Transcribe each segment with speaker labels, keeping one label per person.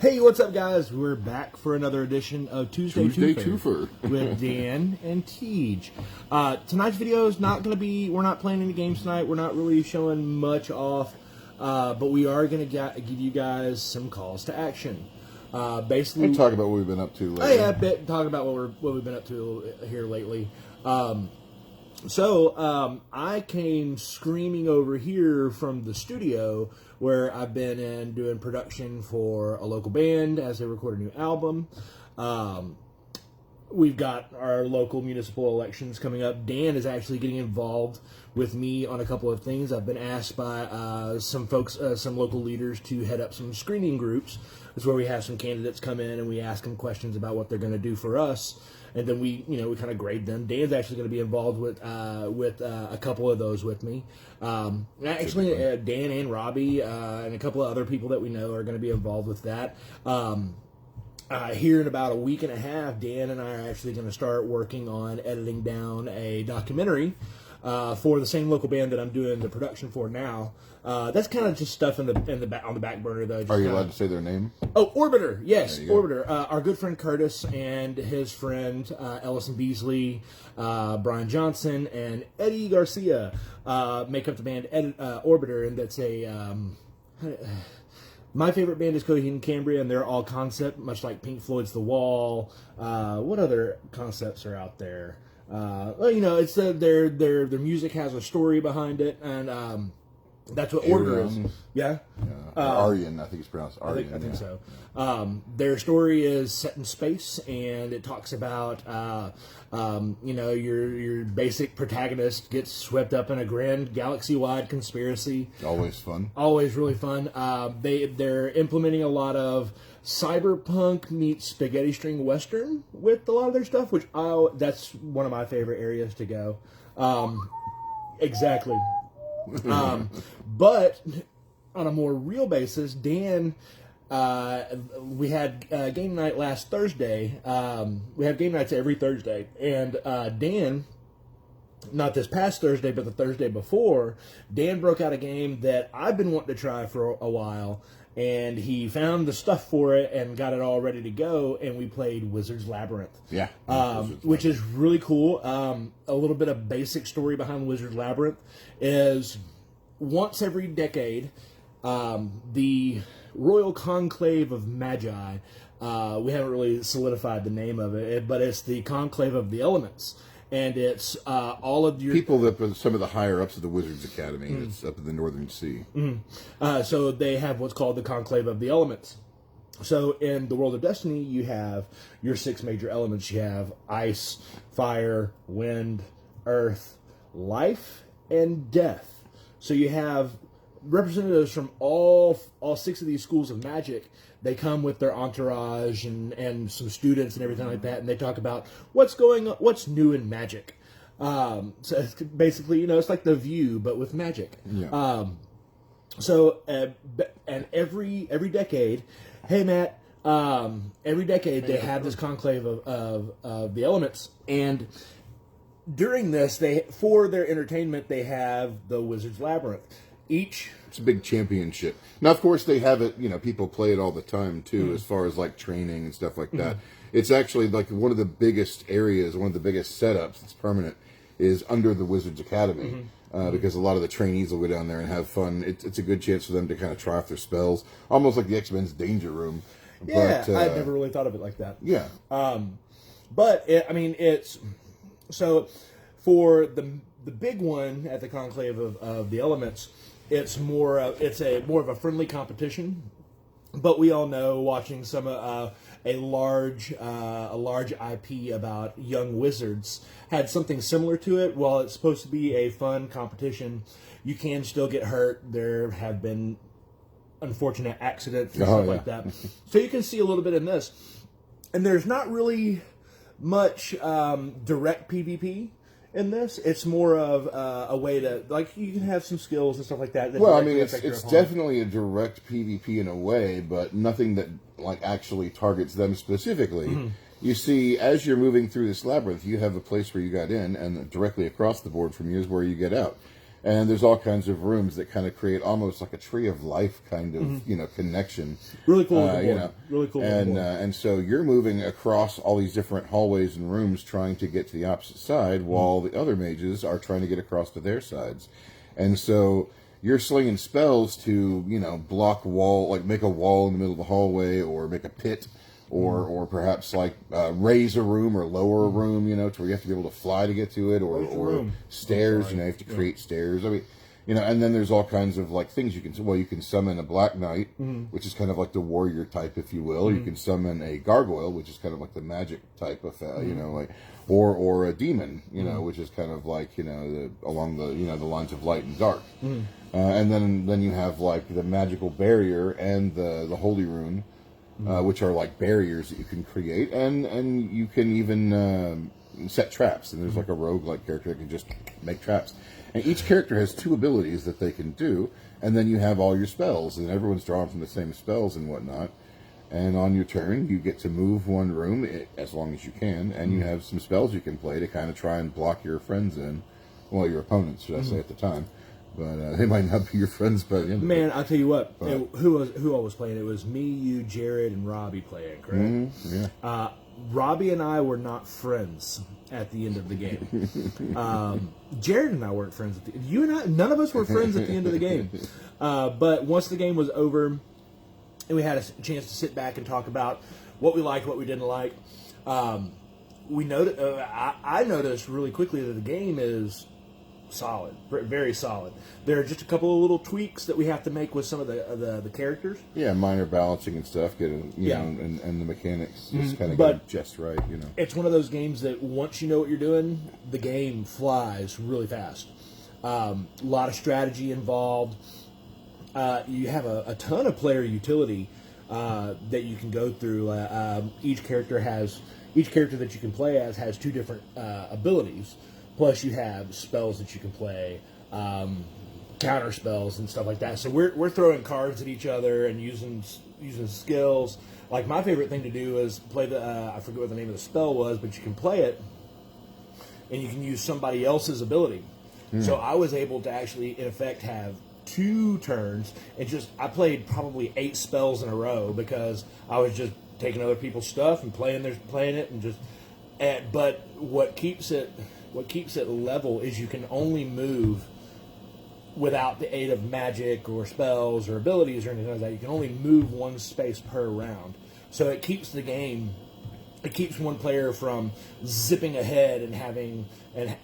Speaker 1: Hey, what's up, guys? We're back for another edition of Tuesday Twofer with Dan and Teej. Tonight's video is not going to be, we're not playing any games tonight. We're not really showing much off, but we are going to give you guys some calls to action. Basically,
Speaker 2: and talk about what we've been up to lately.
Speaker 1: Talk about what we've been up to here lately. I came screaming over here from the studio where I've been in doing production for a local band as they record a new album. We've got our local municipal elections coming up. Dan is actually getting involved with me on a couple of things. I've been asked by some folks, some local leaders, to head up some screening groups. It's where we have some candidates come in and we ask them questions about what they're going to do for us. And then we kind of grade them. Dan's actually going to be involved with a couple of those with me. Actually, Dan and Robbie and a couple of other people that we know are going to be involved with that. Here in about a week and a half, Dan and I are actually going to start working on editing down a documentary for the same local band that I'm doing the production for now. That's kind of just stuff on the back burner, though.
Speaker 2: Are you allowed to say their name?
Speaker 1: Oh, Orbiter, yes, Orbiter. Our good friend Curtis and his friend Ellison Beasley, Brian Johnson, and Eddie Garcia make up the band Orbiter, and that's a. My favorite band is Coheed Cambria, and they're all concept, much like Pink Floyd's The Wall. What other concepts are out there? It's their music has a story behind it, and that's what Order is. Yeah.
Speaker 2: Aryan, I think it's pronounced Aryan.
Speaker 1: I think so. Their story is set in space, and it talks about your basic protagonist gets swept up in a grand galaxy-wide conspiracy.
Speaker 2: Always fun.
Speaker 1: Always really fun. They're implementing a lot of cyberpunk meets spaghetti string western with a lot of their stuff, which that's one of my favorite areas to go. Exactly. But on a more real basis, Dan, we had game night last Thursday. We have game nights every Thursday, and Dan, not this past Thursday, but the Thursday before, Dan broke out a game that I've been wanting to try for a while, and he found the stuff for it and got it all ready to go, and we played Wizard's Labyrinth.
Speaker 2: Yeah.
Speaker 1: Which is really cool. A little bit of basic story behind Wizard's Labyrinth is once every decade, the Royal Conclave of Magi, we haven't really solidified the name of it, but it's the Conclave of the Elements. And it's all of your
Speaker 2: people that are some of the higher ups of the Wizards Academy. It's up in the Northern Sea.
Speaker 1: So they have what's called the Conclave of the Elements. So in the World of Destiny, you have your 6 major elements. You have ice, fire, wind, earth, life, and death. So you have representatives from all 6 of these schools of magic. They come with their entourage and some students and everything like that, and they talk about what's new in magic. So it's basically, it's like The View, but with magic.
Speaker 2: Yeah.
Speaker 1: And every decade, hey Matt, every decade they have this conclave of the elements, and during this, for their entertainment, they have the Wizard's Labyrinth.
Speaker 2: It's a big championship. Now, of course, they have it, people play it all the time, too, as far as, like, training and stuff like that. It's actually, like, one of the biggest areas, one of the biggest setups that's permanent is under the Wizards Academy. Because a lot of the trainees will go down there and have fun. It's a good chance for them to kind of try off their spells. Almost like the X-Men's Danger Room.
Speaker 1: Yeah, I've never really thought of it like that.
Speaker 2: Yeah.
Speaker 1: It's... So, for the big one at the Conclave of the Elements, it's more of a friendly competition. But we all know, watching some a large IP about young wizards had something similar to it. While it's supposed to be a fun competition, you can still get hurt. There have been unfortunate accidents and stuff like that. So you can see a little bit in this, and there's not really much direct PvP in this. It's more of a way to, like, you can have some skills and stuff like that.
Speaker 2: Well, I mean, it's definitely a direct PvP in a way, but nothing that, like, actually targets them specifically. You see, as you're moving through this labyrinth, you have a place where you got in, and directly across the board from you is where you get out. And there's all kinds of rooms that kind of create almost like a tree of life kind of, connection.
Speaker 1: Really cool. Really cool.
Speaker 2: And so you're moving across all these different hallways and rooms trying to get to the opposite side while the other mages are trying to get across to their sides. And so you're slinging spells to, block wall, like make a wall in the middle of the hallway or make a pit. Or perhaps raise a room or lower a room, to where you have to be able to fly to get to it, or stairs, you have to create stairs. I mean, and then there's all kinds of things you can. Well, you can summon a Black Knight, which is kind of like the warrior type, if you will. You can summon a gargoyle, which is kind of like the magic type of, or a demon, which is kind of along the lines of light and dark. And then you have the magical barrier and the holy rune. Which are like barriers that you can create, and you can even set traps. And there's a roguelike character that can just make traps. And each character has 2 abilities that they can do, and then you have all your spells, and everyone's drawing from the same spells and whatnot. And on your turn, you get to move one room as long as you can, and you have some spells you can play to kind of try and block your friends in, well, your opponents, should I say, at the time. But they might not be your friends by the end of it.
Speaker 1: I'll tell you what. Who all was playing? It was me, you, Jared, and Robbie playing, correct?
Speaker 2: Yeah.
Speaker 1: Robbie and I were not friends at the end of the game. Jared and I weren't friends. You and I, none of us were friends at the end of the game. But once the game was over, and we had a chance to sit back and talk about what we liked, what we didn't like, I noticed really quickly that the game is solid, very solid. There are just a couple of little tweaks that we have to make with some of the characters.
Speaker 2: Yeah, minor balancing and stuff, and the mechanics just kind of get just right.
Speaker 1: It's one of those games that once you know what you're doing, the game flies really fast. A lot of strategy involved. You have a ton of player utility that you can go through. Each character that you can play as has 2 different abilities. Plus, you have spells that you can play, counter spells and stuff like that. So we're throwing cards at each other and using skills. Like my favorite thing to do is play I forget what the name of the spell was, but you can play it, and you can use somebody else's ability. So I was able to actually, in effect, have 2 turns, and I played probably 8 spells in a row because I was just taking other people's stuff and playing it, and just. But what keeps it level is you can only move without the aid of magic or spells or abilities or anything like that. You can only move 1 space per round. So it keeps the game, it keeps one player from zipping ahead and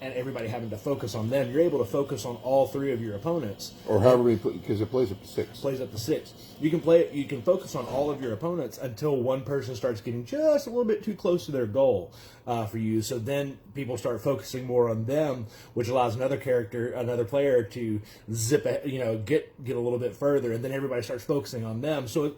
Speaker 1: everybody having to focus on them. You're able to focus on all 3 of your opponents.
Speaker 2: Or however many, because it plays up to 6.
Speaker 1: Plays up to 6. You can focus on all of your opponents until one person starts getting just a little bit too close to their goal for you. So then people start focusing more on them, which allows another player to zip, get a little bit further, and then everybody starts focusing on them. So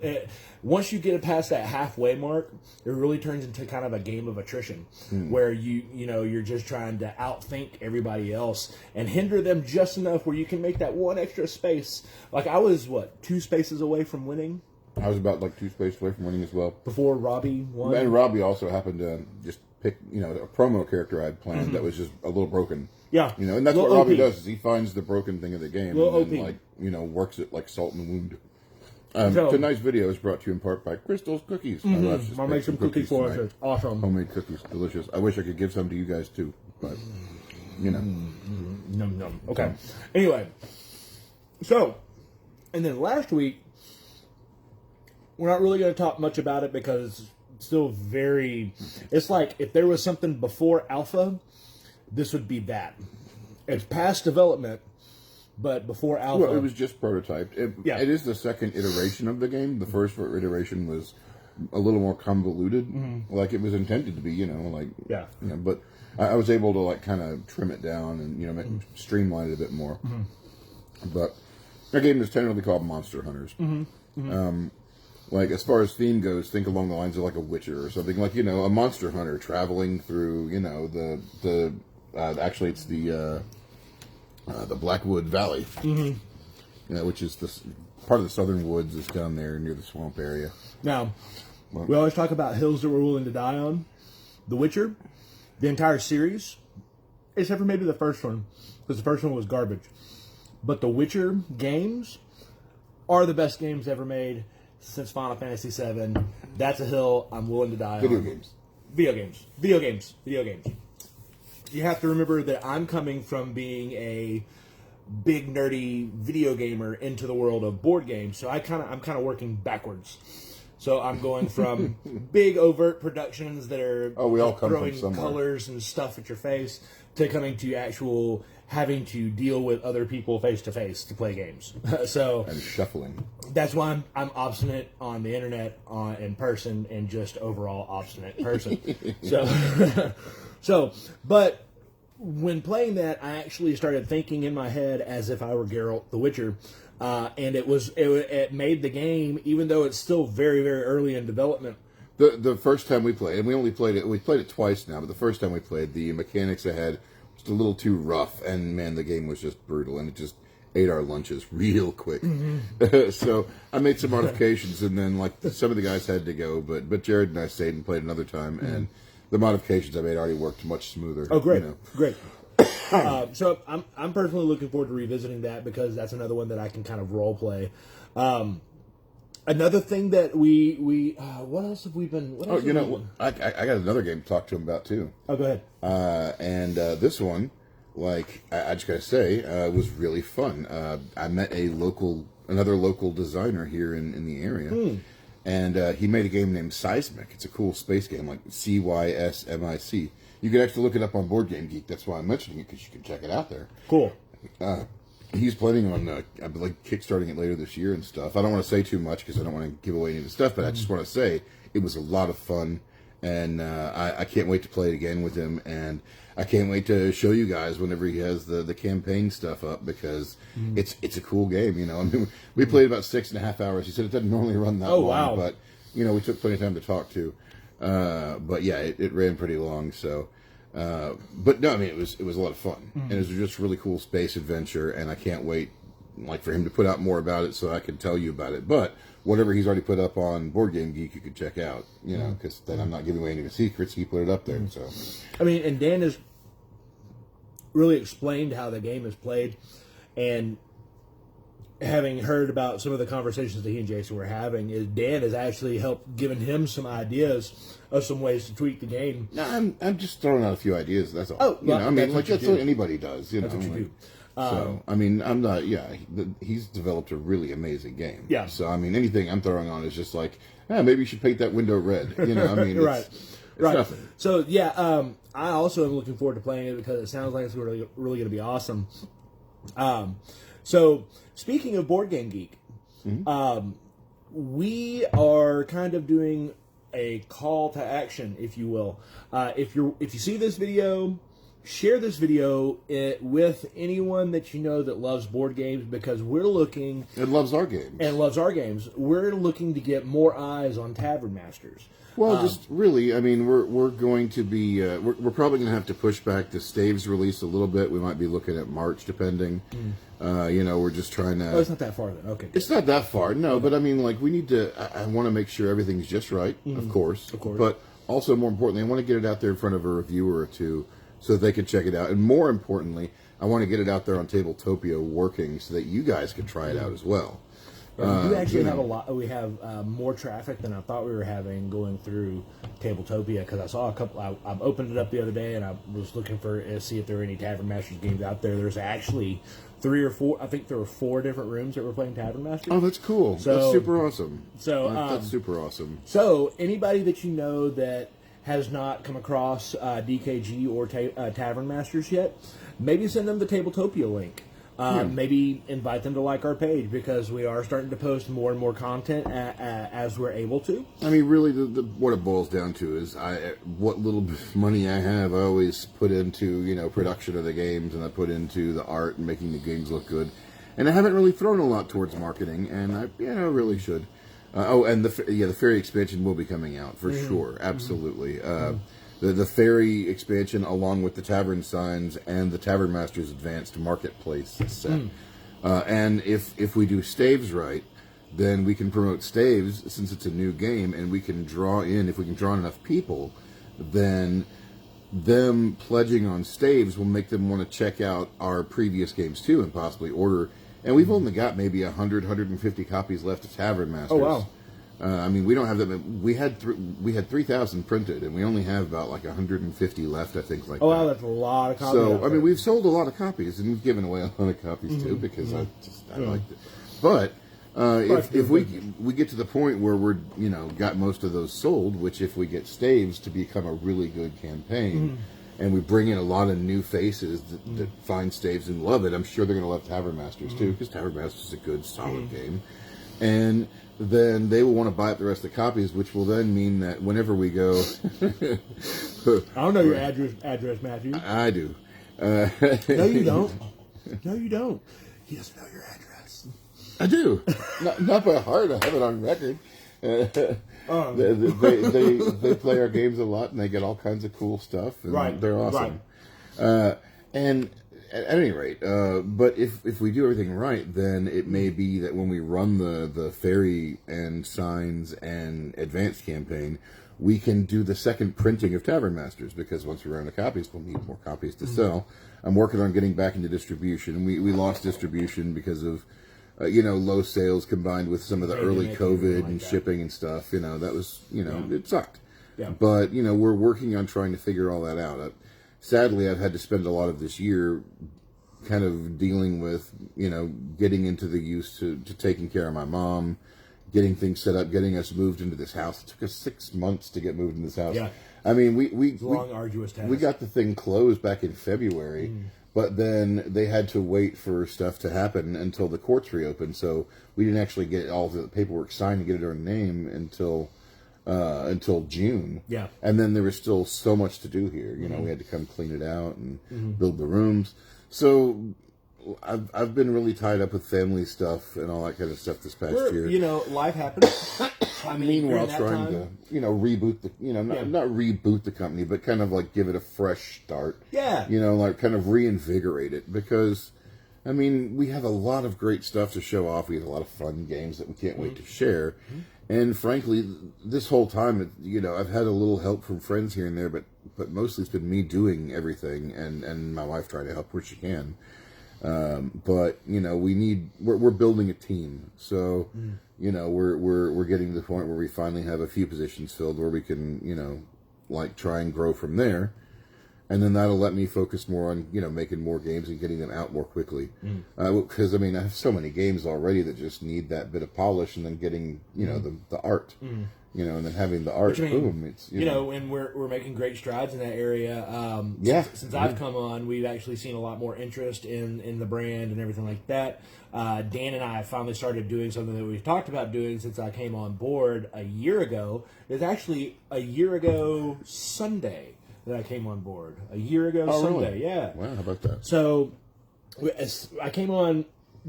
Speaker 1: once you get past that halfway mark, it really turns into kind of a game of attrition, where you're just trying to outthink everybody else and hinder them just enough where you can make that 1 extra space. Like I was 2 spaces away from winning.
Speaker 2: I was about 2 spaces away from winning as well.
Speaker 1: Before Robbie won.
Speaker 2: And Robbie also happened to just pick, a promo character I had planned that was just a little broken.
Speaker 1: Yeah.
Speaker 2: And that's what Robbie does, is he finds the broken thing of the game and then, works it like salt in the wound. Tonight's video is brought to you in part by Crystal's Cookies.
Speaker 1: I'll make some cookies for us. It's awesome.
Speaker 2: Homemade cookies. Delicious. I wish I could give some to you guys too, but,
Speaker 1: Num. Okay. Anyway. So, and then last week, we're not really going to talk much about it because it's still it's like if there was something before alpha, this would be that. It's past development, but before alpha.
Speaker 2: Well, it was just prototyped. It is the second iteration of the game. The first iteration was a little more convoluted, like it was intended to be, but I was able to kind of trim it down and, streamline it a bit more. But our game is tentatively called Monster Hunters. As far as theme goes, think along the lines of like a Witcher or something. A monster hunter traveling through, actually it's the Blackwood Valley, which is this part of the southern woods is down there near the swamp area.
Speaker 1: Now, we always talk about hills that we're willing to die on. The Witcher, the entire series, except for maybe the first one, because the first one was garbage. but the Witcher games are the best games ever made since Final Fantasy VII. That's a hill I'm willing to die on. Video games. You have to remember that I'm coming from being a big nerdy video gamer into the world of board games, so I'm kind of working backwards. So I'm going from big overt productions that are
Speaker 2: we all come
Speaker 1: throwing
Speaker 2: from somewhere.
Speaker 1: colors and stuff at your face to coming to actual having to deal with other people face to face to play games.
Speaker 2: And shuffling.
Speaker 1: That's why I'm obstinate on the internet, in person, and just overall obstinate person. But when playing that, I actually started thinking in my head as if I were Geralt the Witcher, and it made the game, even though it's still very, very early in development.
Speaker 2: The first time we played, and we played it twice now, but the first time we played, the mechanics I had just a little too rough, and man, the game was just brutal, and it just ate our lunches real quick. So I made some modifications, and then like some of the guys had to go, but Jared and I stayed and played another time, and the modifications I made already worked much smoother.
Speaker 1: Oh, great, great. So I'm personally looking forward to revisiting that because that's another one that I can kind of role play. Another thing that we what else have we been?
Speaker 2: I got another game to talk to him about too.
Speaker 1: Oh, go ahead.
Speaker 2: And this one, like I just gotta say, was really fun. I met another local designer here in the area, and he made a game named Seismic. It's a cool space game, like CYSMIC. You can actually look it up on Board Game Geek. That's why I'm mentioning it, because you can check it out there.
Speaker 1: Cool.
Speaker 2: He's planning on kickstarting it later this year and stuff. I don't want to say too much because I don't want to give away any of the stuff, but I just want to say it was a lot of fun, and I can't wait to play it again with him, and I can't wait to show you guys whenever he has the campaign stuff up, because it's a cool game. I mean, we played about 6.5 hours. He said it doesn't normally run that long,
Speaker 1: wow.
Speaker 2: but we took plenty of time to talk to. But yeah, it ran pretty long. So, but no, I mean, it was a lot of fun, and it was just a really cool space adventure, and I can't wait for him to put out more about it so I can tell you about it. But whatever he's already put up on Board Game Geek, you can check out, because then I'm not giving away any of the secrets. He put it up there. So,
Speaker 1: I mean, and Dan has really explained how the game is played, and having heard about some of the conversations that he and Jason were having, Dan has actually helped giving him some ideas of some ways to tweak the game.
Speaker 2: No, I'm just throwing out a few ideas. That's all.
Speaker 1: Oh,
Speaker 2: I mean, that's what anybody does.
Speaker 1: That's what you do.
Speaker 2: So, I mean, I'm not. Yeah, he's developed a really amazing game.
Speaker 1: Yeah.
Speaker 2: So, I mean, anything I'm throwing on is just like, maybe you should paint that window red. I mean,
Speaker 1: right.
Speaker 2: It's
Speaker 1: Right.
Speaker 2: nothing.
Speaker 1: So yeah, I also am looking forward to playing it because it sounds like it's really, really going to be awesome. So speaking of Board Game Geek, we are kind of doing a call to action, if you will. If you see this video, share this video with anyone that you know that loves board games, because we're looking
Speaker 2: It loves our games.
Speaker 1: We're looking to get more eyes on Tavern Masters.
Speaker 2: Well, just really, I mean, we're going to be we're probably going to have to push back the Staves release a little bit. We might be looking at March, depending. We're just trying to.
Speaker 1: Oh, it's not that far then. Okay.
Speaker 2: It's not that far, no. But I mean, like, we need to. I want to make sure everything's just right, of course. But also, more importantly, I want to get it out there in front of a reviewer or two, so that they can check it out. And more importantly, I want to get it out there on Tabletopia working, so that you guys can try it out as well.
Speaker 1: We actually have a lot. We have more traffic than I thought we were having going through Tabletopia, because I saw a couple. I opened it up the other day and I was looking to see if there were any Tavern Masters games out there. There's actually 3 or 4. I think there were 4 different rooms that were playing Tavern Masters.
Speaker 2: Oh, that's cool.
Speaker 1: So,
Speaker 2: that's super awesome.
Speaker 1: So
Speaker 2: that's super awesome.
Speaker 1: So anybody that you know that has not come across DKG or Tavern Masters yet, maybe send them the Tabletopia link. Maybe invite them to like our page, because we are starting to post more and more content as we're able to.
Speaker 2: I mean, really, what it boils down to is what little bit of money I have, I always put into production of the games, and I put into the art and making the games look good. And I haven't really thrown a lot towards marketing, and I really should. And the Fairy expansion will be coming out for sure, absolutely. The Fairy expansion, along with the Tavern Signs and the Tavern Masters Advanced Marketplace set. And if we do Staves right, then we can promote Staves, since it's a new game, and we can draw in, if we can draw in enough people, then them pledging on staves will make them want to check out our previous games too and possibly order. And we've only got maybe 100, 150 copies left of Tavern Masters.
Speaker 1: Oh, wow.
Speaker 2: I mean, we don't have that many. We had 3,000 printed, and we only have about like 150 left, I think. Like,
Speaker 1: oh wow, that's a lot of copies.
Speaker 2: So, I mean, we've sold a lot of copies, and we've given away a lot of copies too because I liked it. But if we get to the point where we're got most of those sold, which if we get staves to become a really good campaign, and we bring in a lot of new faces that find staves and love it, I'm sure they're going to love Tavern Masters too, because Tavern Masters is a good, solid game, and then they will want to buy up the rest of the copies, which will then mean that whenever we go...
Speaker 1: I don't know your address, Matthew.
Speaker 2: I do.
Speaker 1: No, you don't. No, you don't. He doesn't know your address.
Speaker 2: I do. Not by heart. I have it on record. They play our games a lot, and they get all kinds of cool stuff. And
Speaker 1: right.
Speaker 2: They're awesome. Right. And at any rate, but if we do everything right, then it may be that when we run the fairy and signs and advanced campaign, we can do the second printing of Tavern Masters, because once we run out of copies, we'll need more copies to sell. I'm working on getting back into distribution. We lost distribution because of low sales combined with some of the early COVID and shipping and stuff. That was it sucked.
Speaker 1: Yeah.
Speaker 2: But we're working on trying to figure all that out. Sadly, I've had to spend a lot of this year kind of dealing with, getting into the use to taking care of my mom, getting things set up, getting us moved into this house. It took us 6 months to get moved into this house. Yeah. I mean, it's a long, arduous task. We got the thing closed back in February, but then they had to wait for stuff to happen until the courts reopened. So we didn't actually get all the paperwork signed and get it our name until June. Yeah. And then there was still so much to do here. We had to come clean it out and build the rooms. So I've been really tied up with family stuff and all that kind of stuff this past year.
Speaker 1: Life happens.
Speaker 2: Meanwhile, trying to reboot the not reboot the company, but kind of like give it a fresh start. Yeah. Like kind of reinvigorate it, because we have a lot of great stuff to show off. We have a lot of fun games that we can't wait to share. And frankly, this whole time, I've had a little help from friends here and there, but mostly it's been me doing everything and my wife trying to help where she can. But we're building a team, so we're getting to the point where we finally have a few positions filled where we can try and grow from there. And then that'll let me focus more on, making more games and getting them out more quickly. Because, I have so many games already that just need that bit of polish, and then getting, the art. And then having the art, boom. It's,
Speaker 1: and we're making great strides in that area. Since I've come on, we've actually seen a lot more interest in the brand and everything like that. Dan and I finally started doing something that we've talked about doing since I came on board a year ago. It's actually a year ago Sunday that I came on board. A year ago Sunday, really? Yeah.
Speaker 2: Wow, how about that?
Speaker 1: So I came on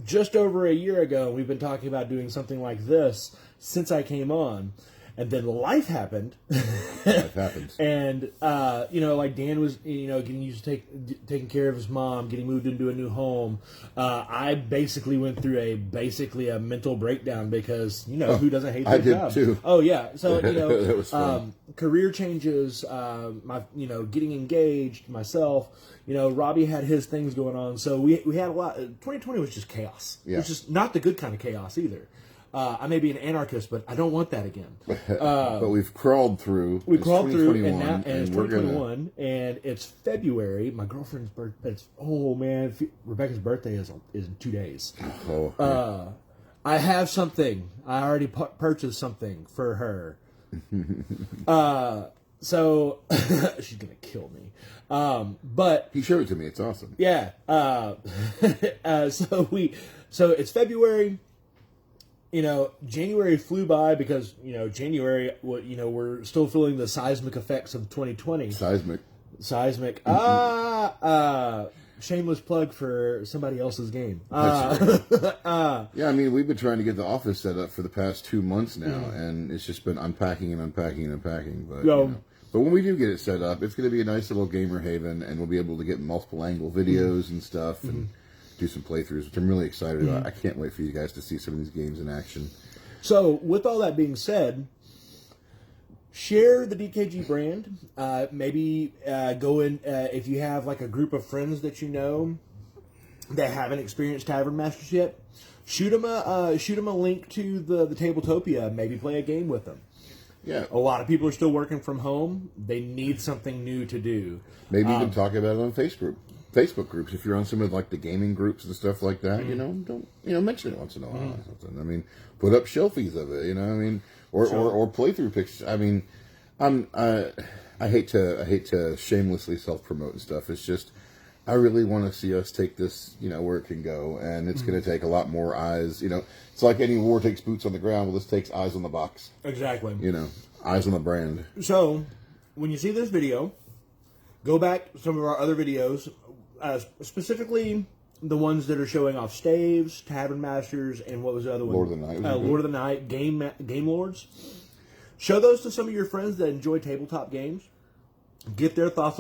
Speaker 1: just over a year ago. We've been talking about doing something like this since I came on. And then life happened.
Speaker 2: Life happens.
Speaker 1: And, like Dan was, getting used to taking care of his mom, getting moved into a new home. I basically went through a mental breakdown because, who doesn't hate their job? I did too. Oh, yeah. So, that was fun. Career changes, getting engaged, myself. Robbie had his things going on. So we had a lot. 2020 was just chaos. Yeah. It was just not the good kind of chaos either. I may be an anarchist, but I don't want that again.
Speaker 2: But we've crawled through.
Speaker 1: We crawled through, and it's 2021, and it's February. My girlfriend's birthday. Rebecca's birthday is in 2 days. Oh. I have something. I already purchased something for her. So she's gonna kill me. But
Speaker 2: he showed it to me. It's awesome.
Speaker 1: Yeah. So it's February. January flew by because, January, we're still feeling the seismic effects of 2020. Seismic. Shameless plug for somebody else's game.
Speaker 2: Yeah, we've been trying to get the office set up for the past 2 months now, and it's just been unpacking and unpacking and unpacking. But when we do get it set up, it's going to be a nice little gamer haven, and we'll be able to get multiple angle videos and stuff, and do some playthroughs, which I'm really excited about. I can't wait for you guys to see some of these games in action.
Speaker 1: So, with all that being said, share the DKG brand. Maybe go in if you have like a group of friends that you know that haven't experienced Tavern Masters yet. Shoot them a link to the Tabletopia. Maybe play a game with them.
Speaker 2: Yeah.
Speaker 1: A lot of people are still working from home. They need something new to do.
Speaker 2: Maybe even talk about it on Facebook groups. If you're on some of like the gaming groups and stuff like that, don't mention it once in a while or something. I mean, put up shelfies of it. Or playthrough pictures. I mean, I hate to shamelessly self promote and stuff. It's just I really want to see us take this, where it can go, and it's going to take a lot more eyes. It's like any war takes boots on the ground. Well, this takes eyes on the box.
Speaker 1: Exactly.
Speaker 2: Eyes on the brand.
Speaker 1: So, when you see this video, go back to some of our other videos, specifically the ones that are showing off staves, Tavern Masters, and what was the other one?
Speaker 2: Lord of the Night.
Speaker 1: Lord of the Night, Game Lords. Show those to some of your friends that enjoy tabletop games. Get their thoughts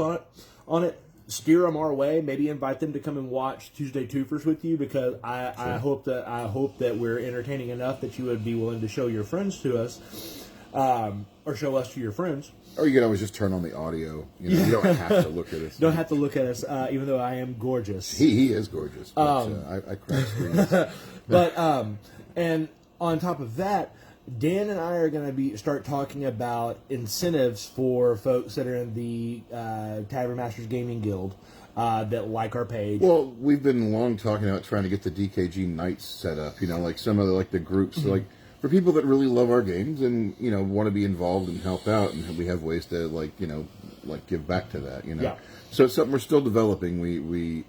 Speaker 1: on it. Steer them our way. Maybe invite them to come and watch Tuesday Twofers with you, because I hope that we're entertaining enough that you would be willing to show your friends to us, or show us to your friends.
Speaker 2: Or you can always just turn on the audio. You don't have to look at us.
Speaker 1: Don't have to look at us, even though I am gorgeous.
Speaker 2: He is gorgeous. But, I crack screens.
Speaker 1: But and on top of that, Dan and I are going to start talking about incentives for folks that are in the Tavern Masters Gaming Guild that like our page.
Speaker 2: Well, we've been long talking about trying to get the DKG nights set up. Like some of the groups, like for people that really love our games and want to be involved and help out, and we have ways to give back to that.
Speaker 1: Yeah.
Speaker 2: So it's something we're still developing.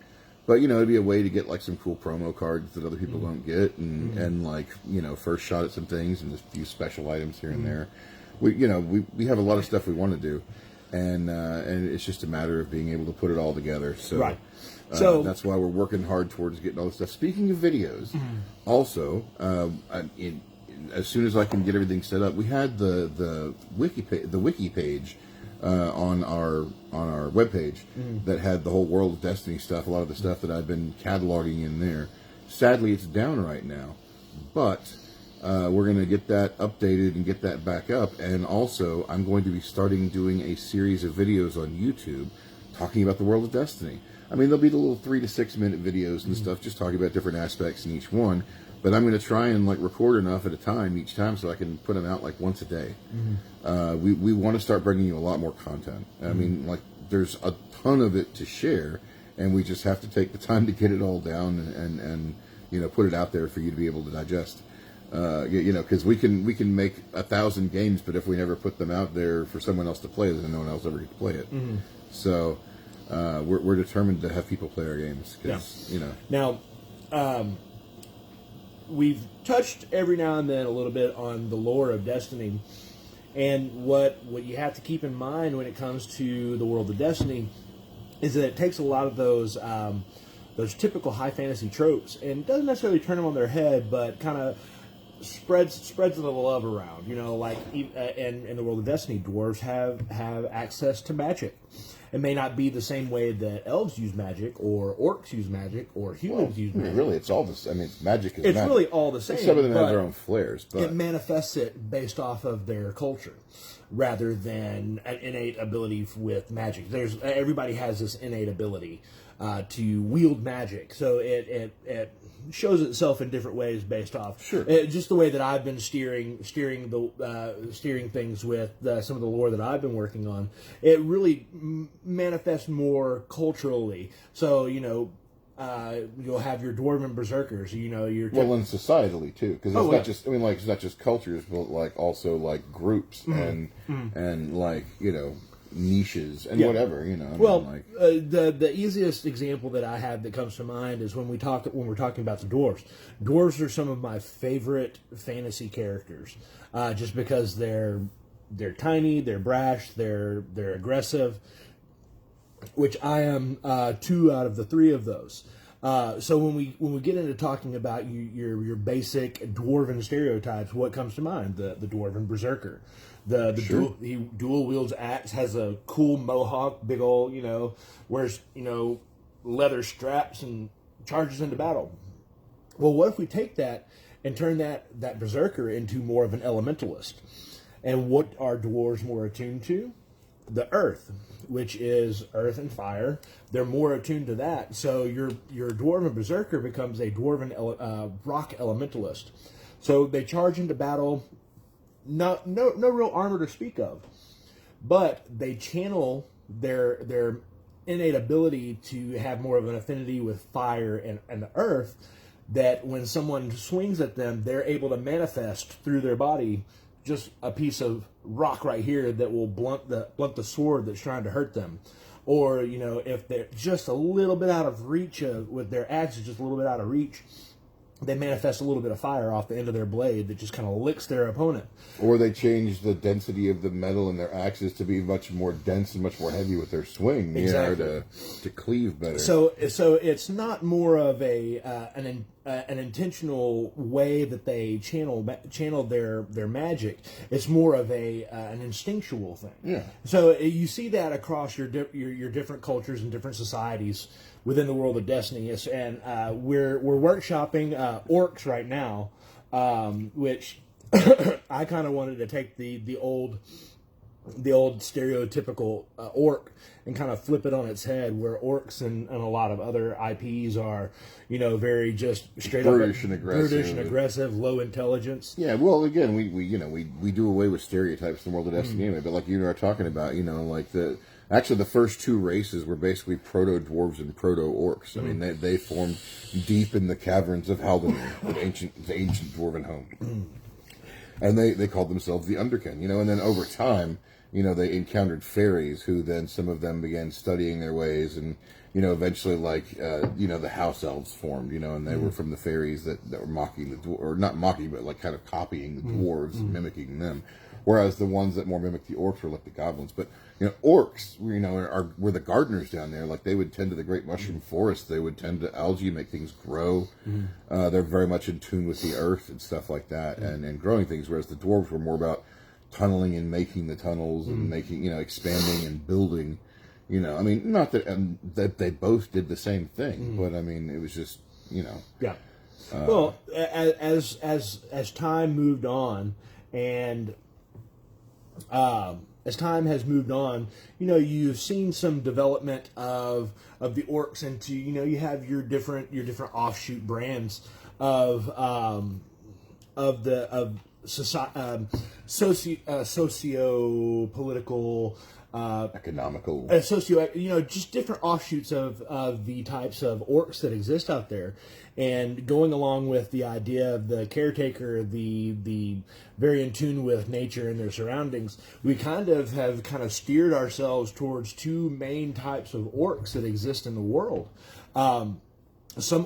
Speaker 2: But it'd be a way to get some cool promo cards that other people don't get, and first shot at some things and just a few special items here and there. We have a lot of stuff we want to do, and it's just a matter of being able to put it all together. So,
Speaker 1: right. So
Speaker 2: that's why we're working hard towards getting all this stuff. Speaking of videos, also, as soon as I can get everything set up, we had the wiki page. On our webpage that had the whole World of Destiny stuff, a lot of the stuff that I've been cataloging in there. Sadly, it's down right now, but we're going to get that updated and get that back up. And also, I'm going to be starting doing a series of videos on YouTube talking about the World of Destiny. I mean, there'll be the little 3 to 6 minute videos and stuff, just talking about different aspects in each one. But I'm going to try and record enough at a time each time so I can put them out once a day. We want to start bringing you a lot more content. I mean, there's a ton of it to share, and we just have to take the time to get it all down and put it out there for you to be able to digest. Because we can make 1,000 games, but if we never put them out there for someone else to play, then no one else ever gets to play it. So we're determined to have people play our games.
Speaker 1: Now. We've touched every now and then a little bit on the lore of Destiny, and what you have to keep in mind when it comes to the World of Destiny is that it takes a lot of those typical high fantasy tropes and doesn't necessarily turn them on their head, but kind of spreads the love around. In the World of Destiny, dwarves have access to magic. It may not be the same way that elves use magic, or orcs use magic, or humans use magic.
Speaker 2: Really, it's all this. I mean, magic is.
Speaker 1: It's really all the same.
Speaker 2: Some of them have their own flares, but
Speaker 1: it manifests it based off of their culture, rather than an innate ability with magic. Everybody has this innate ability to wield magic, so it shows itself in different ways based off.
Speaker 2: Sure.
Speaker 1: Just the way that I've been steering things with some of the lore that I've been working on. It really manifests more culturally. So you'll have your dwarven berserkers. And
Speaker 2: societally too, because it's not just. I mean, it's not just cultures, but also groups and niches and whatever.
Speaker 1: The easiest example that I have that comes to mind is when we're talking about the dwarves. Dwarves are some of my favorite fantasy characters, just because they're tiny, they're brash, they're aggressive, which I am 2 out of the 3 of those. So when we get into talking about your basic dwarven stereotypes, what comes to mind? The dwarven berserker.
Speaker 2: Sure.
Speaker 1: He dual wields axe, has a cool mohawk, big old, wears, leather straps and charges into battle. Well, what if we take that and turn that berserker into more of an elementalist? And what are dwarves more attuned to? The earth, which is earth and fire. They're more attuned to that. So your dwarven berserker becomes a dwarven rock elementalist. So they charge into battle, no real armor to speak of, but they channel their innate ability to have more of an affinity with fire and the earth, that when someone swings at them, they're able to manifest through their body just a piece of rock right here that will blunt the sword that's trying to hurt them. Or, if they're just a little bit out of reach with their axes, just a little bit out of reach, they manifest a little bit of fire off the end of their blade that just kind of licks their opponent.
Speaker 2: Or they change the density of the metal in their axes to be much more dense and much more heavy with their swing,
Speaker 1: exactly.
Speaker 2: To cleave better.
Speaker 1: So it's not more of an intentional way that they channel their magic. It's more of an instinctual thing.
Speaker 2: Yeah.
Speaker 1: So you see that across your different cultures and different societies within the world of Destiny. And we're workshopping orcs right now, which I kind of wanted to take the old stereotypical orc and kind of flip it on its head, where orcs and a lot of other IPs are, very just straight
Speaker 2: brutish
Speaker 1: up
Speaker 2: and aggressive.
Speaker 1: brutish and aggressive, low intelligence.
Speaker 2: Yeah, well, again, we do away with stereotypes in the world of Destiny anyway. But like you are talking about, like the first two races were basically proto dwarves and proto orcs. I mean, they formed deep in the caverns of Haldimir, the ancient dwarven home. And they called themselves the Underkin, and then over time, they encountered fairies who then some of them began studying their ways, and, eventually the house elves formed, and they were from the fairies that were mocking the dwarves, or not mocking, but like kind of copying the dwarves and mimicking them. Whereas the ones that more mimic the orcs were like the goblins. But, orcs, were the gardeners down there. Like, they would tend to the great mushroom forest. They would tend to algae, make things grow. They're very much in tune with the earth and stuff like that, and growing things. Whereas the dwarves were more about tunneling and making the tunnels and making, expanding and building. I mean, not that they both did the same thing, but I mean, it was just,
Speaker 1: Yeah. Well, as time moved on, and as time has moved on, you've seen some development of the orcs into, you have your different offshoot brands of socio-political,
Speaker 2: economical,
Speaker 1: just different offshoots of the types of orcs that exist out there. And going along with the idea of the caretaker, the very in tune with nature and their surroundings, we have steered ourselves towards two main types of orcs that exist in the world. Some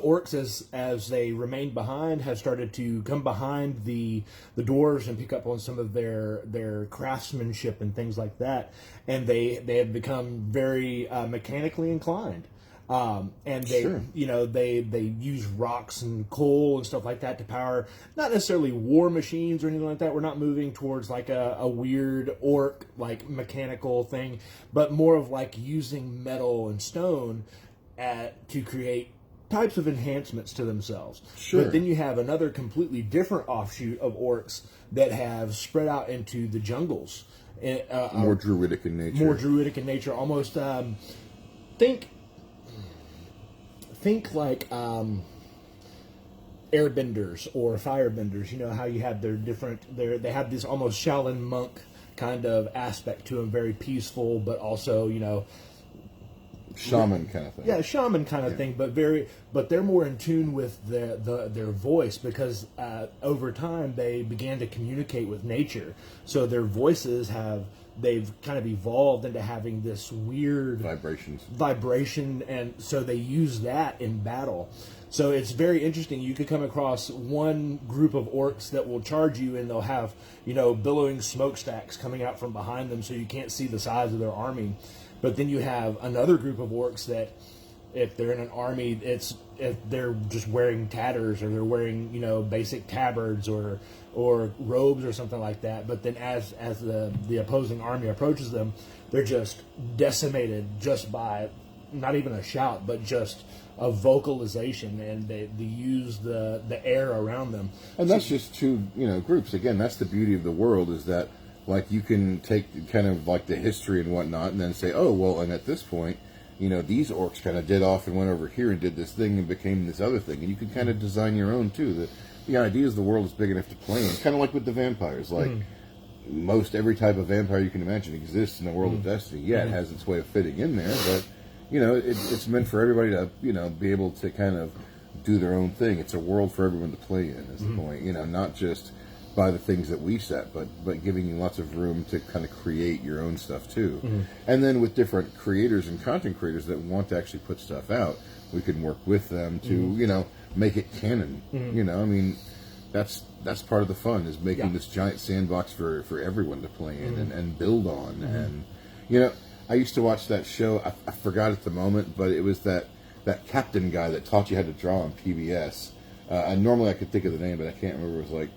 Speaker 1: orcs, as they remained behind, have started to come behind the dwarves and pick up on some of their craftsmanship and things like that, and they have become very mechanically inclined. And they,
Speaker 2: Sure.
Speaker 1: They use rocks and coal and stuff like that to power, not necessarily war machines or anything like that. We're not moving towards like a weird orc, like mechanical thing, but more of like using metal and stone to create types of enhancements to themselves.
Speaker 2: Sure.
Speaker 1: But then you have another completely different offshoot of orcs that have spread out into the jungles.
Speaker 2: more druidic in nature.
Speaker 1: Almost think like airbenders or firebenders. How you have they have this almost Shaolin monk kind of aspect to them, very peaceful, but also
Speaker 2: shaman kind of thing.
Speaker 1: Yeah, shaman kind of thing, but they're more in tune with their voice, because over time they began to communicate with nature. So their voices they've kind of evolved into having this weird vibration, and so they use that in battle. So it's very interesting. You could come across one group of orcs that will charge you, and they'll have billowing smokestacks coming out from behind them, so you can't see the size of their army. But then you have another group of orcs that, if they're in an army, if they're just wearing tatters, or they're wearing basic tabards or robes or something like that. But then as the opposing army approaches them, they're just decimated just by not even a shout, but just a vocalization, and they use the air around them.
Speaker 2: And that's just two groups. Again, that's the beauty of the world, is that like you can take kind of like the history and whatnot, and then say, oh well, and at this point, you know, these orcs kind of did off and went over here and did this thing and became this other thing, and you can kind of design your own too. The idea is the world is big enough to play in, kind of like with the vampires, like. Most every type of vampire you can imagine exists in the world of Destiny. Yeah, it has its way of fitting in there, but you know, it's meant for everybody to, you know, be able to kind of do their own thing. It's a world for everyone to play in, is the point. You know, not just by the things that we set, but giving you lots of room to kind of create your own stuff too. And then with different creators and content creators that want to actually put stuff out, we can work with them to, you know, make it canon. You know, I mean, that's part of the fun, is making this giant sandbox for everyone to play in and build on. And you know, I used to watch that show. I forgot at the moment, but it was that captain guy that taught you how to draw on PBS. And normally I could think of the name, but I can't remember. It was like,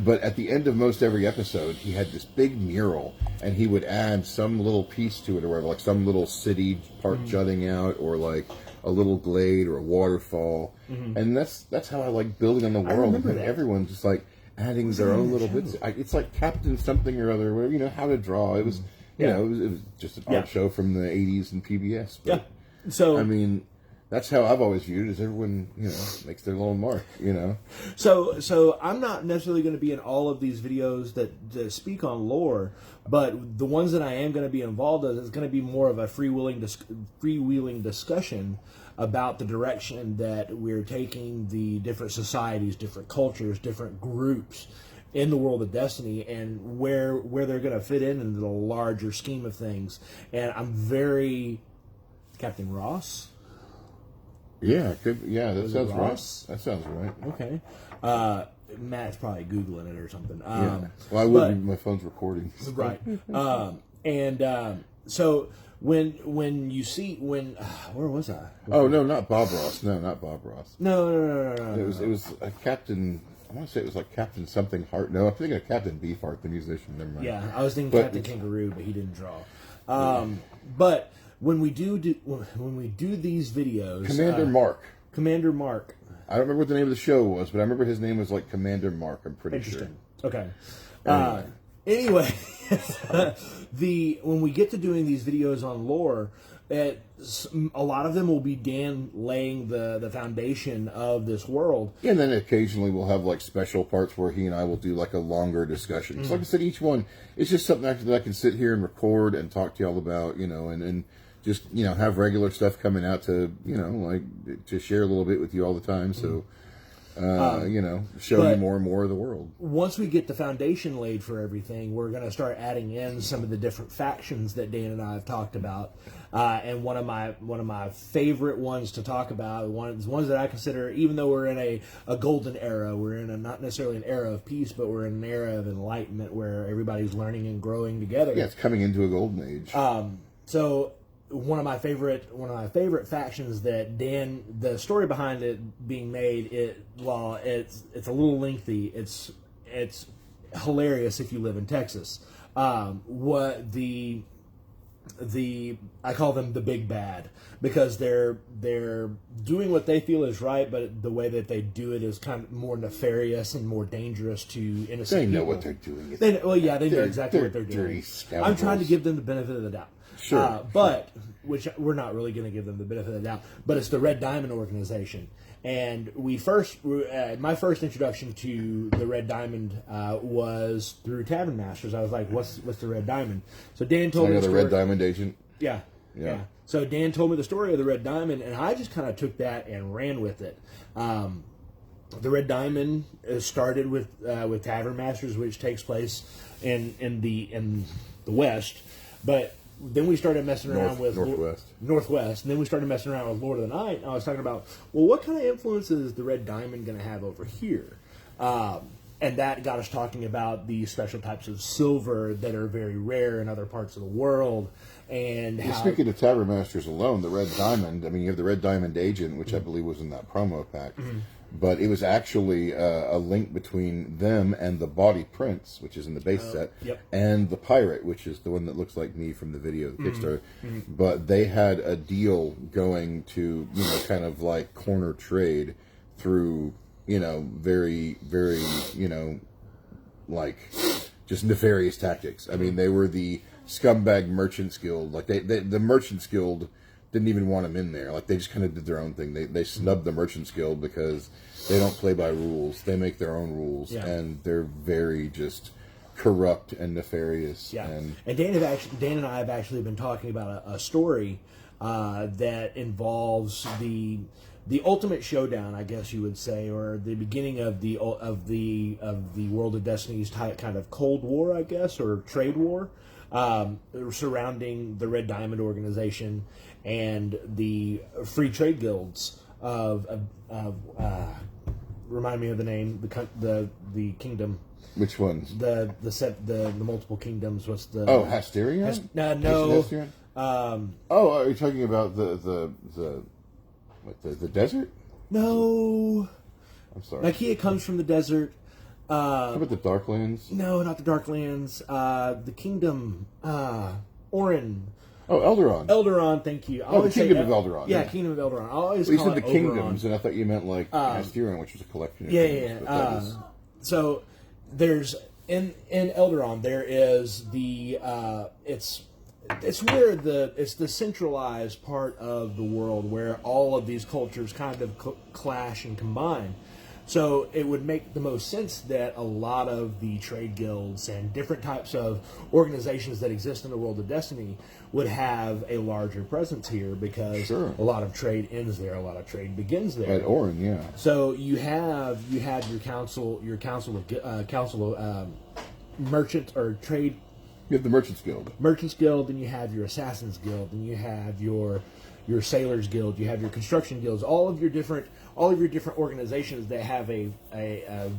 Speaker 2: but at the end of most every episode, he had this big mural, and he would add some little piece to it, or whatever, like some little city part jutting out, or like a little glade or a waterfall. And that's how I like building on the world. And everyone's just like adding their own little bits. It's like Captain something or other, where, you know, how to draw. It was, you know, it was just an art show from the 80s and PBS. But,
Speaker 1: So
Speaker 2: I mean, that's how I've always viewed it, is everyone, you know, makes their little mark, you know.
Speaker 1: So I'm not necessarily going to be in all of these videos that speak on lore, but the ones that I am going to be involved in is going to be more of a freewheeling discussion about the direction that we're taking the different societies, different cultures, different groups in the world of Destiny, and where they're going to fit in the larger scheme of things. And I'm very Captain Ross.
Speaker 2: Yeah, that sounds
Speaker 1: Ross?
Speaker 2: right. That sounds right.
Speaker 1: Okay. Matt's probably Googling it or something.
Speaker 2: Well, I would be. My phone's recording.
Speaker 1: Right. So when you see where was I?
Speaker 2: Oh no, not Bob Ross. No, not Bob Ross.
Speaker 1: No.
Speaker 2: It was a Captain. I want to say it was like Captain something Hart. No, I'm thinking of Captain Beefheart, the musician. Never mind.
Speaker 1: Yeah, I was thinking Captain Kangaroo, but he didn't draw. But when we do these videos, Commander Mark.
Speaker 2: I don't remember what the name of the show was, but I remember his name was like Commander Mark. I'm pretty sure.
Speaker 1: Okay. Anyway, when we get to doing these videos on lore, a lot of them will be Dan laying the foundation of this world.
Speaker 2: And then occasionally we'll have like special parts where he and I will do like a longer discussion. So like I said, each one, it's just something that I can sit here and record and talk to y'all about, you know, and just, you know, have regular stuff coming out to, you know, like to share a little bit with you all the time. So, you know, show you more and more of the world.
Speaker 1: Once we get the foundation laid for everything, we're going to start adding in some of the different factions that Dan and I have talked about. And one of my favorite ones to talk about, ones that I consider, even though we're in a golden era, we're in not necessarily an era of peace, but we're in an era of enlightenment where everybody's learning and growing together.
Speaker 2: Yeah, it's coming into a golden age.
Speaker 1: So one of my favorite factions that Dan, the story behind it being made, it's a little lengthy. It's hilarious if you live in Texas. What I call them the big bad, because they're doing what they feel is right, but the way that they do it is kind of more nefarious and more dangerous to innocent people.
Speaker 2: They know what they're doing.
Speaker 1: They know exactly what they're doing. I'm trying to give them the benefit of the doubt.
Speaker 2: Sure.
Speaker 1: But which we're not really going to give them the benefit of the doubt. But it's the Red Diamond organization, and my first introduction to the Red Diamond was through Tavern Masters. I was like, "What's the Red Diamond?" So Dan told me the
Speaker 2: Red Diamond agent.
Speaker 1: Yeah. So Dan told me the story of the Red Diamond, and I just kind of took that and ran with it. The Red Diamond started with Tavern Masters, which takes place in the West, but then we started messing around with Northwest, and then we started messing around with Lord of the Night. And I was talking about, well, what kind of influences is the Red Diamond going to have over here? And that got us talking about the special types of silver that are very rare in other parts of the world. And
Speaker 2: speaking of Tavern Masters alone, the Red Diamond, I mean, you have the Red Diamond Agent, which I believe was in that promo pack. But it was actually a link between them and the Body Prince, which is in the base set, and the Pirate, which is the one that looks like me from the video, the Kickstarter. But they had a deal going to, you know, kind of like corner trade through, you know, very, very, you know, like just nefarious tactics. I mean, they were the scumbag Merchants Guild. Like the Merchants Guild didn't even want them in there. Like they just kind of did their own thing. They snubbed the Merchants Guild because they don't play by rules. They make their own rules, and they're very just corrupt and nefarious.
Speaker 1: Yeah,
Speaker 2: and
Speaker 1: Dan and I have actually been talking about a story that involves the ultimate showdown, I guess you would say, or the beginning of the World of Destiny's kind of Cold War, I guess, or trade war, surrounding the Red Diamond organization and the free trade guilds of remind me of the name, the kingdom.
Speaker 2: Which ones?
Speaker 1: The multiple kingdoms. What's the?
Speaker 2: Oh, Hasterion?
Speaker 1: No.
Speaker 2: Hasterion? Are you talking about the desert?
Speaker 1: No.
Speaker 2: I'm sorry.
Speaker 1: Nakia comes from the desert.
Speaker 2: How about the Darklands?
Speaker 1: No, not the Darklands. The kingdom. Orin.
Speaker 2: Oh, Eldaron.
Speaker 1: Eldaron, thank you.
Speaker 2: The Kingdom of Eldaron.
Speaker 1: Yeah, Kingdom of Eldaron. I always
Speaker 2: you
Speaker 1: call
Speaker 2: said
Speaker 1: it
Speaker 2: the
Speaker 1: Oberon.
Speaker 2: kingdoms, and I thought you meant like Hasterion, which was a collection of kingdoms.
Speaker 1: Yeah. So there's in Eldaron there is the it's where it's the centralized part of the world where all of these cultures kind of clash and combine. So it would make the most sense that a lot of the trade guilds and different types of organizations that exist in the World of Destiny would have a larger presence here because a lot of trade ends there, a lot of trade begins there.
Speaker 2: At Orin, yeah.
Speaker 1: So you have your council of merchant or trade.
Speaker 2: You have the Merchants Guild.
Speaker 1: Merchants Guild, and you have your Assassins Guild, and you have your Sailors Guild, you have your Construction Guilds, all of your different organizations that have a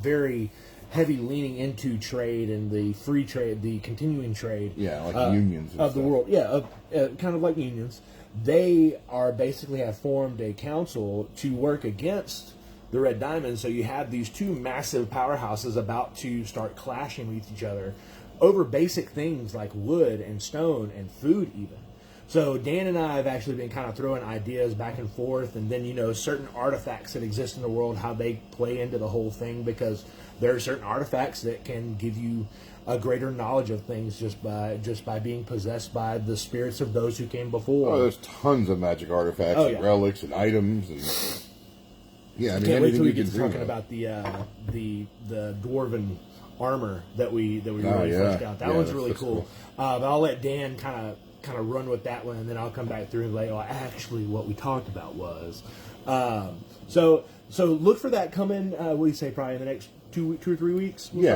Speaker 1: very heavy leaning into trade and the free trade, the continuing trade.
Speaker 2: Yeah, like unions and
Speaker 1: of
Speaker 2: stuff.
Speaker 1: the world. Yeah, kind of like unions. They are basically have formed a council to work against the Red Diamond. So you have these two massive powerhouses about to start clashing with each other over basic things like wood and stone and food even. So Dan and I have actually been kind of throwing ideas back and forth, and then certain artifacts that exist in the world, how they play into the whole thing, because there are certain artifacts that can give you a greater knowledge of things just by being possessed by the spirits of those who came before.
Speaker 2: Oh, there's tons of magic artifacts and relics and items and I mean,
Speaker 1: can't wait till we
Speaker 2: anything
Speaker 1: get to talking about the dwarven armor that we really fleshed out. That one's really cool. But I'll let Dan kind of run with that one, and then I'll come back through and like, actually, what we talked about was. So look for that coming. What do you say? Probably in the next 2 or 3 weeks.
Speaker 2: I mean,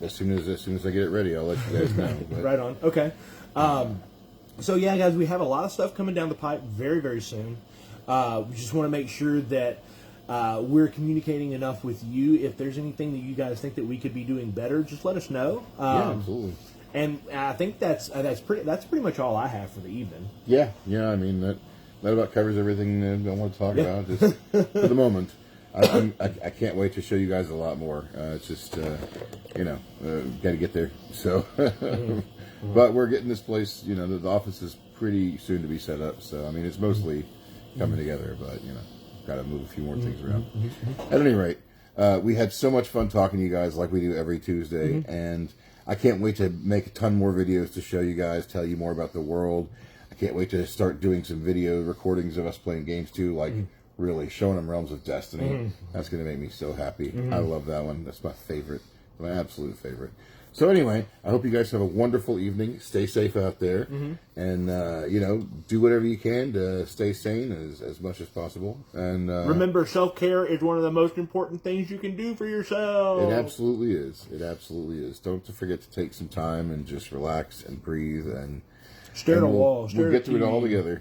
Speaker 2: as soon as I get it ready, I'll let you guys know. But.
Speaker 1: Right on. Okay. So yeah, guys, we have a lot of stuff coming down the pipe very, very soon. We just want to make sure that we're communicating enough with you. If there's anything that you guys think that we could be doing better, just let us know.
Speaker 2: Absolutely.
Speaker 1: And I think that's pretty much all I have for the evening.
Speaker 2: Yeah. I mean that about covers everything that I want to talk about just for the moment. I can't wait to show you guys a lot more. It's just got to get there. So, but we're getting this place. The office is pretty soon to be set up. So I mean, it's mostly coming together. But got to move a few more things around. At any rate, we had so much fun talking to you guys, like we do every Tuesday, and I can't wait to make a ton more videos to show you guys, tell you more about the world. I can't wait to start doing some video recordings of us playing games too, like really showing them Realms of Destiny. That's going to make me so happy. I love that one. That's my favorite, my absolute favorite. So anyway, I hope you guys have a wonderful evening. Stay safe out there, and do whatever you can to stay sane as much as possible. And
Speaker 1: remember, self-care is one of the most important things you can do for yourself.
Speaker 2: It absolutely is. It absolutely is. Don't forget to take some time and just relax and breathe and
Speaker 1: stare at a wall.
Speaker 2: We'll get through it all together.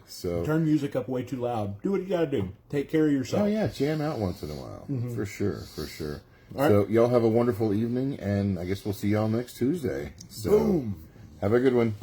Speaker 2: So
Speaker 1: turn music up way too loud. Do what you got to do. Take care of yourself.
Speaker 2: Oh yeah, jam out once in a while, for sure.
Speaker 1: All right.
Speaker 2: So y'all have a wonderful evening, and I guess we'll see y'all next Tuesday. So
Speaker 1: boom.
Speaker 2: Have a good one.